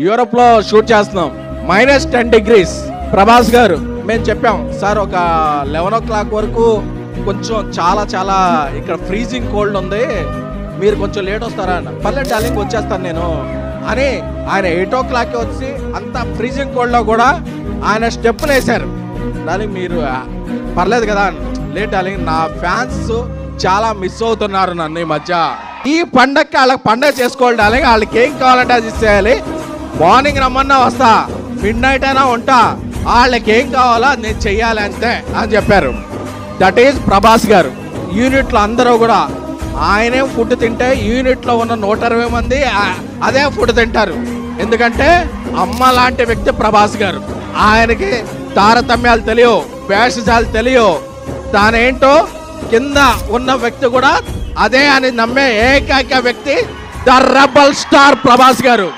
Europe లో shoot చేస్తున్నాం, -10 degrees. Prabhas గారు మేము చెప్పాం సార్ ఒక 11 o'clock వరకు కొంచెం చాలా ఇక్కడ ఫ్రీజింగ్ కోల్డ్ ఉంది, మీరు కొంచెం లేట్ వస్తారా అన్న. పర్లేదు డార్లింగ్ వచ్చేస్తాను నేను అని ఆయన 8 o'clock వచ్చి అంత ఫ్రీజింగ్ కోల్డ్ లో కూడా ఆయన స్టెప్పులు వేశారు. డార్లింగ్ మీరు పర్లేదు కదా, లేట్ డార్లింగ్, నా ఫ్యాన్స్ చాలా మిస్ అవుతున్నారు నన్ను ఈ మధ్య. ఈ పండగకి వాళ్ళకి పండగ చేసుకోవాలి డార్లింగ్, వాళ్ళకి ఏం కావాలంటే అది ఇచ్చేయాలి. మార్నింగ్ రమ్మన్నా వస్తా, మిడ్-నైట్ అయినా ఉంటా, వాళ్ళకి ఏం కావాలో నేను చెయ్యాలి అంతే అని చెప్పారు. దట్ ఈజ్ ప్రభాస్ గారు. యూనిట్లో అందరూ కూడా ఆయనే ఫుడ్ తింటే యూనిట్లో ఉన్న 120 మంది అదే ఫుడ్ తింటారు. ఎందుకంటే అమ్మ లాంటి వ్యక్తి ప్రభాస్ గారు. ఆయనకి తారతమ్యాలు తెలియవు, భేషజాలు తెలియవు, తానేంటో కింద ఉన్న వ్యక్తి కూడా అదే అని నమ్మే ఏకైక వ్యక్తి ద రెబల్ స్టార్ ప్రభాస్ గారు.